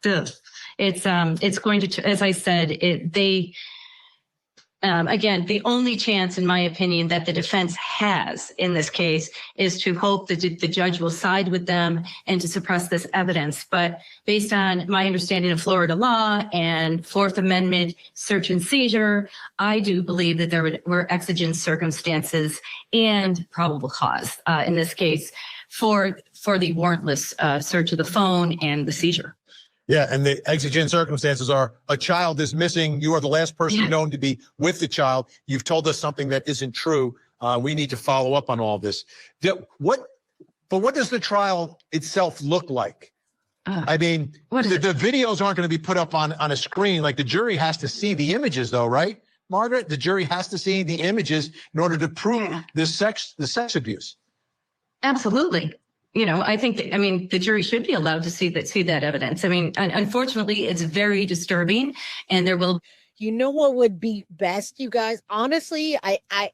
Ugh. It's going to, as I said, again, the only chance, in my opinion, that the defense has in this case is to hope that the judge will side with them and to suppress this evidence. But based on my understanding of Florida law and Fourth Amendment search and seizure, I do believe that there were exigent circumstances and probable cause in this case for the warrantless search of the phone and the seizure. Yeah, and the exigent circumstances are a child is missing. You are the last person known to be with the child. You've told us something that isn't true. We need to follow up on all this. But what does the trial itself look like? I mean, the videos aren't going to be put up on a screen. Like, the jury has to see the images, though, right, Margaret? The jury has to see the images in order to prove the sex abuse. Absolutely. You know, I think the jury should be allowed to see that evidence. I mean, unfortunately, it's very disturbing, and there will. You know what would be best, you guys? Honestly, I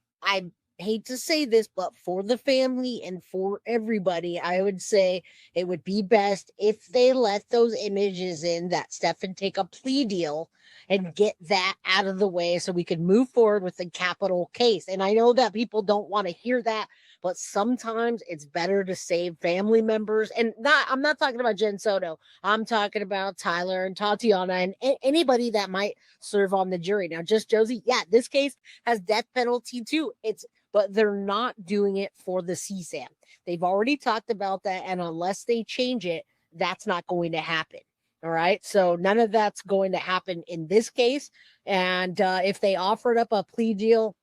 hate to say this, but for the family and for everybody, I would say it would be best if they let those images in, that Stephan take a plea deal and get that out of the way so we can move forward with the capital case. And I know that people don't want to hear that, but sometimes it's better to save family members. And I'm not talking about Jen Soto. I'm talking about Tyler and Tatiana and anybody that might serve on the jury. Now, just Josie, yeah, this case has death penalty too. But they're not doing it for the CSAM. They've already talked about that, and unless they change it, that's not going to happen. All right, so none of that's going to happen in this case. And if they offered up a plea deal,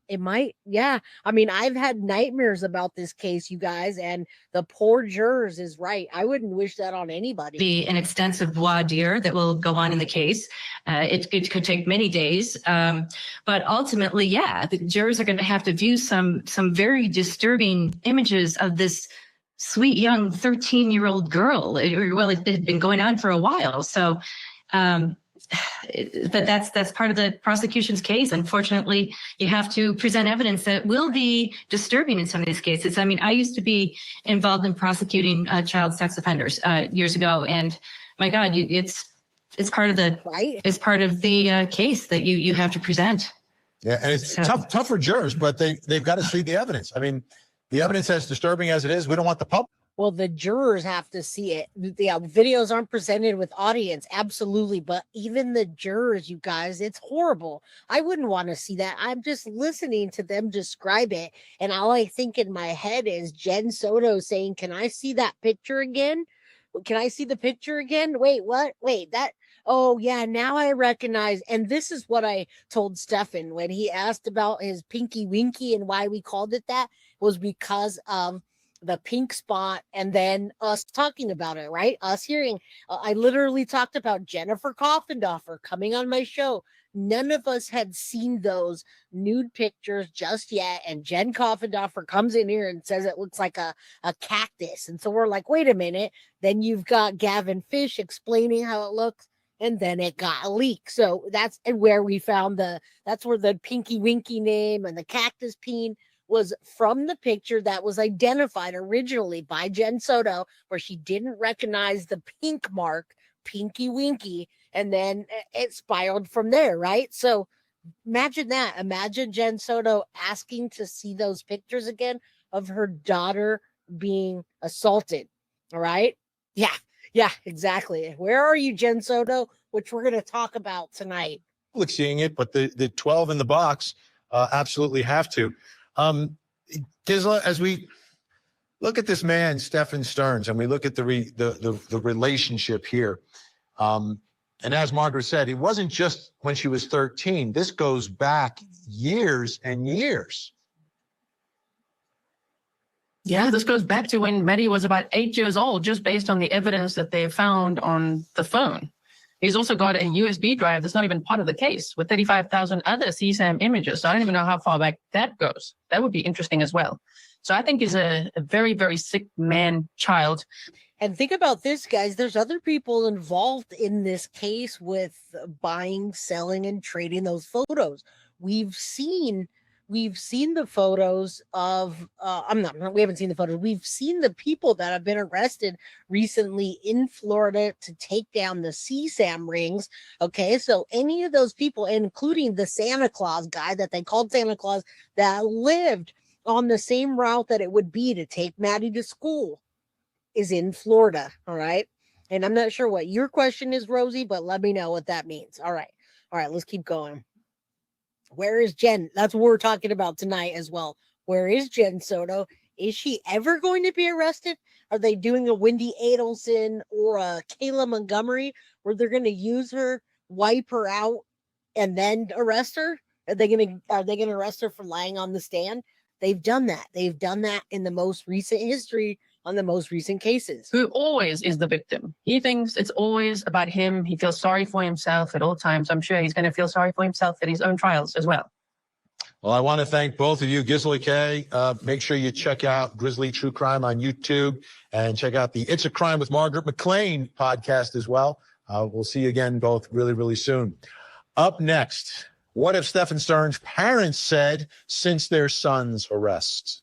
it might, yeah. I mean, I've had nightmares about this case, you guys, and the poor jurors is right. I wouldn't wish that on anybody. Be an extensive voir dire that will go on in the case. It could take many days, but ultimately, yeah, the jurors are going to have to view some very disturbing images of this sweet young 13-year-old girl. Well, it had been going on for a while, so. But that's part of the prosecution's case. Unfortunately, you have to present evidence that will be disturbing in some of these cases. I mean, I used to be involved in prosecuting child sex offenders years ago, and my God, it's part of the case that you have to present. Yeah, and it's tough for jurors, but they've got to see the evidence. I mean, the evidence, as disturbing as it is, we don't want the public. Well, the jurors have to see it. The videos aren't presented with audience, absolutely. But even the jurors, you guys, it's horrible. I wouldn't want to see that. I'm just listening to them describe it. And all I think in my head is Jen Soto saying, can I see that picture again? Can I see the picture again? Wait, what? Wait, that. Oh, yeah, now I recognize. And this is what I told Stephan when he asked about his pinky winky and why we called it that was because of the pink spot, and then us talking about it, right? Us hearing, I literally talked about Jennifer Coffendoffer coming on my show. None of us had seen those nude pictures just yet. And Jen Coffendoffer comes in here and says it looks like a cactus. And so we're like, wait a minute. Then you've got Gavin Fish explaining how it looks. And then it got leaked. So that's where we found that's where the pinky winky name and the cactus peen was from the picture that was identified originally by Jen Soto, where she didn't recognize the pink mark, Pinky Winky, and then it spiraled from there, right? So imagine that. Imagine Jen Soto asking to see those pictures again of her daughter being assaulted, all right? Yeah, exactly. Where are you, Jen Soto? Which we're going to talk about tonight. Seeing it, but the 12 in the box absolutely have to. As we look at this man, Stephan Stearns, and we look at the relationship here, and as Margaret said, it wasn't just when she was 13. This goes back years and years. Yeah, this goes back to when Maddie was about 8 years old, just based on the evidence that they found on the phone. He's also got a USB drive that's not even part of the case with 35,000 other CSAM images. So I don't even know how far back that goes. That would be interesting as well. So I think he's a very, very sick man child. And think about this, guys. There's other people involved in this case with buying, selling, and trading those photos. We've seen we've seen the photos of we haven't seen the photos. We've seen the people that have been arrested recently in Florida to take down the CSAM rings. Okay, so any of those people, including the Santa Claus guy that they called Santa Claus, that lived on the same route that it would be to take Maddie to school, is in Florida. All right. And I'm not sure what your question is, Rosie, but let me know what that means. All right. All right, let's keep going. Where is Jen? That's what we're talking about tonight as well. Where is Jen Soto? Is she ever going to be arrested? Are they doing a Wendy Adelson or a Kayla Montgomery where they're going to use her, wipe her out, and then arrest her? Are they going to arrest her for lying on the stand? They've done that. They've done that in the most recent history on the most recent cases. Who always is the victim. He thinks it's always about him. He feels sorry for himself at all times. I'm sure he's going to feel sorry for himself at his own trials as well. Well, I want to thank both of you. Gisli K, make sure you check out Grizzly True Crime on YouTube and check out the It's a Crime with Margaret McLean podcast as well. We'll see you again both really, really soon. Up next, what have Stephan Stern's parents said since their son's arrest?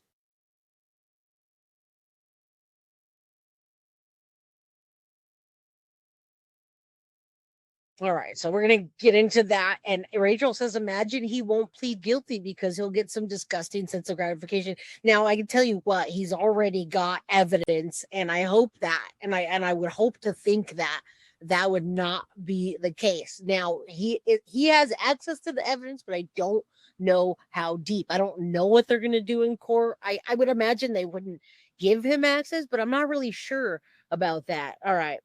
All right, so we're going to get into that. And Rachel says, imagine he won't plead guilty because he'll get some disgusting sense of gratification. Now, I can tell you what, he's already got evidence, and I hope that, and I would hope to think that that would not be the case. Now, he has access to the evidence, but I don't know how deep. I don't know what they're going to do in court. I would imagine they wouldn't give him access, but I'm not really sure about that. All right.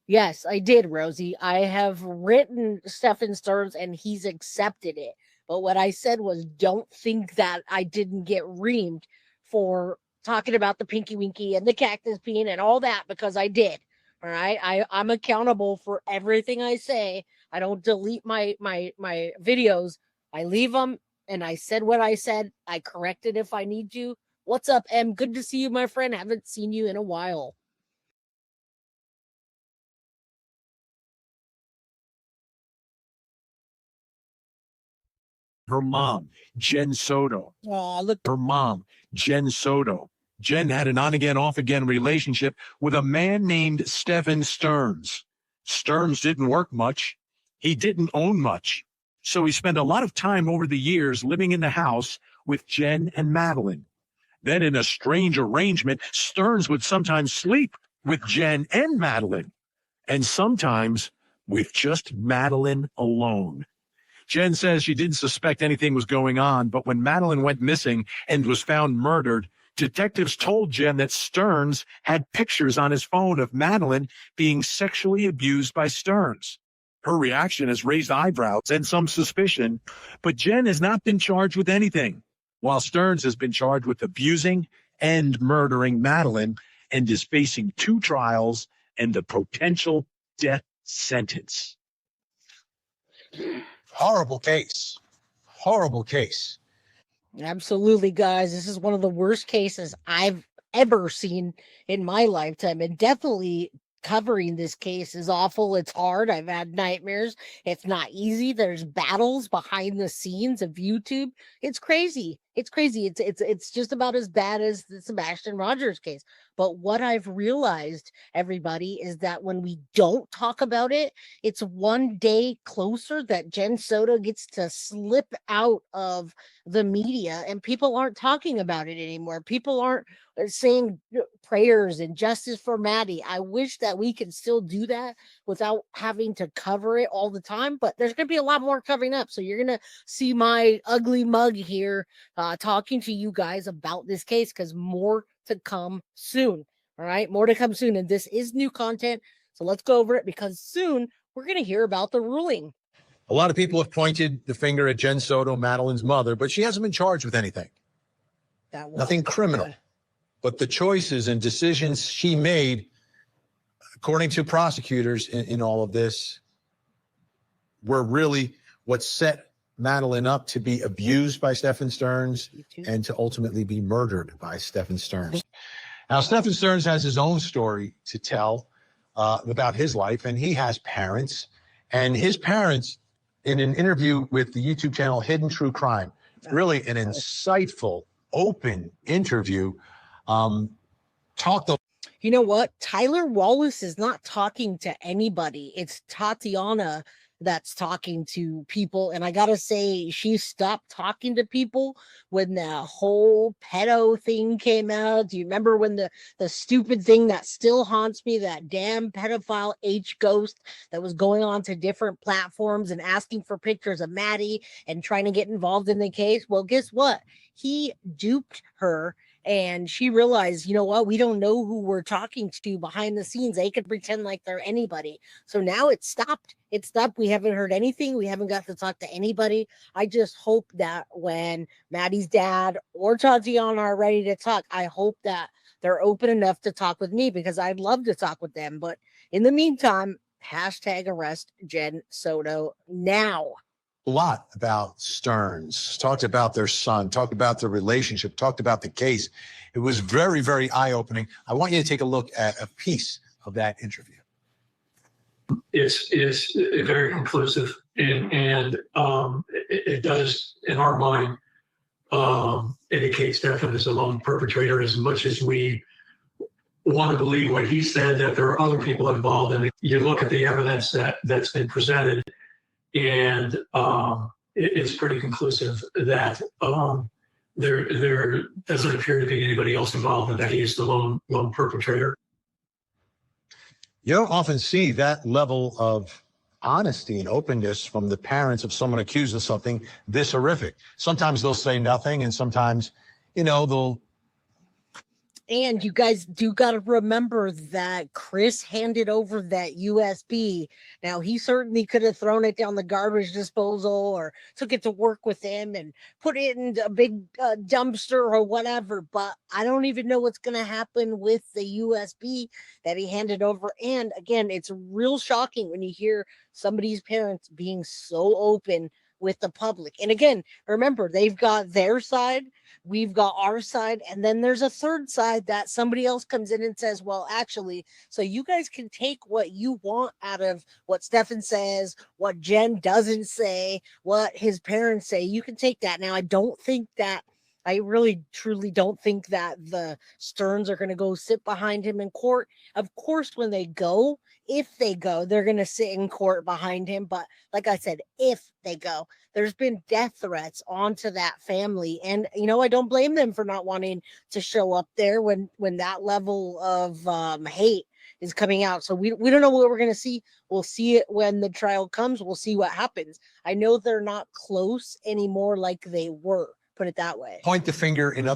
Yes, I did, Rosie. I have written Stephan Stern's and he's accepted it. But what I said was, don't think that I didn't get reamed for talking about the Pinky Winky and the cactus bean and all that, because I did. All right. I'm accountable for everything I say. I don't delete my videos. I leave them, and I said what I said. I correct it if I need to. What's up, Em? Good to see you, my friend. Haven't seen you in a while. Her mom, Jen Soto. Oh, look. Her mom, Jen Soto. Jen had an on-again, off-again relationship with a man named Stephan Stearns. Stearns didn't work much. He didn't own much. So he spent a lot of time over the years living in the house with Jen and Madeline. Then in a strange arrangement, Stearns would sometimes sleep with Jen and Madeline, and sometimes with just Madeline alone. Jen says she didn't suspect anything was going on, but when Madeline went missing and was found murdered, detectives told Jen that Stearns had pictures on his phone of Madeline being sexually abused by Stearns. Her reaction has raised eyebrows and some suspicion, but Jen has not been charged with anything, while Stearns has been charged with abusing and murdering Madeline and is facing 2 trials and a potential death sentence. Horrible case. Horrible case. Absolutely, guys. This is one of the worst cases I've ever seen in my lifetime. And definitely covering this case is awful. It's hard. I've had nightmares. It's not easy. There's battles behind the scenes of YouTube. It's crazy. It's crazy. It's just about as bad as the Sebastian Rogers case. But what I've realized, everybody, is that when we don't talk about it, it's one day closer that Jen Soto gets to slip out of the media, and people aren't talking about it anymore. People aren't saying prayers and justice for Maddie. I wish that we could still do that without having to cover it all the time, but there's going to be a lot more covering up. So you're going to see my ugly mug here talking to you guys about this case, because more to come soon. All right, more to come soon. And this is new content. So let's go over it, because soon we're going to hear about the ruling. A lot of people have pointed the finger at Jen Soto, Madeline's mother, but she hasn't been charged with anything. Nothing criminal. But the choices and decisions she made, according to prosecutors in all of this, were really what set Madeline up to be abused by Stephan Stearns and to ultimately be murdered by Stephan Stearns. Now, Stephan Stearns has his own story to tell about his life, and he has parents. And his parents, in an interview with the YouTube channel Hidden True Crime, Really an insightful, open interview. Talked a You know what? Tyler Wallace is not talking to anybody. It's Tatiana that's talking to people. And I got to say, she stopped talking to people when the whole pedo thing came out. Do you remember when the stupid thing that still haunts me, that damn pedophile H ghost that was going on to different platforms and asking for pictures of Maddie and trying to get involved in the case? Well, guess what? He duped her. And she realized, you know what? We don't know who we're talking to behind the scenes. They could pretend like they're anybody. So now it's stopped. It's stopped. We haven't heard anything. We haven't got to talk to anybody. I just hope that when Maddie's dad or Tatiana are ready to talk, I hope that they're open enough to talk with me, because I'd love to talk with them. But in the meantime, #arrest Jen Soto now. lot about Stearns, talked about their son, talked about their relationship, talked about the case. It was very, very eye-opening. I want you to take a look at a piece of that interview. Is very conclusive, and it does, in our mind, indicate Stephan is a lone perpetrator, as much as we want to believe what he said, that there are other people involved. And you look at the evidence that's been presented, and it's pretty conclusive that there doesn't appear to be anybody else involved, and that he is the lone perpetrator. You don't often see that level of honesty and openness from the parents of someone accused of something this horrific. Sometimes they'll say nothing, and sometimes, they'll. And you guys do got to remember that Chris handed over that USB. Now, he certainly could have thrown it down the garbage disposal or took it to work with him and put it in a big dumpster or whatever. But I don't even know what's going to happen with the USB that he handed over. And again, it's real shocking when you hear somebody's parents being so open with the public. And again, remember, they've got their side, we've got our side, and then there's a third side that somebody else comes in and says, well, actually, so you guys can take what you want out of what Stephan says, what Jen doesn't say, what his parents say. You can take that. Now, I really, truly don't think that the Stearns are going to go sit behind him in court. Of course, when they go, if they go, they're going to sit in court behind him. But like I said, if they go, there's been death threats onto that family. And, I don't blame them for not wanting to show up there when that level of hate is coming out. So we don't know what we're going to see. We'll see it when the trial comes. We'll see what happens. I know they're not close anymore like they were. Put it that way. Point the finger in other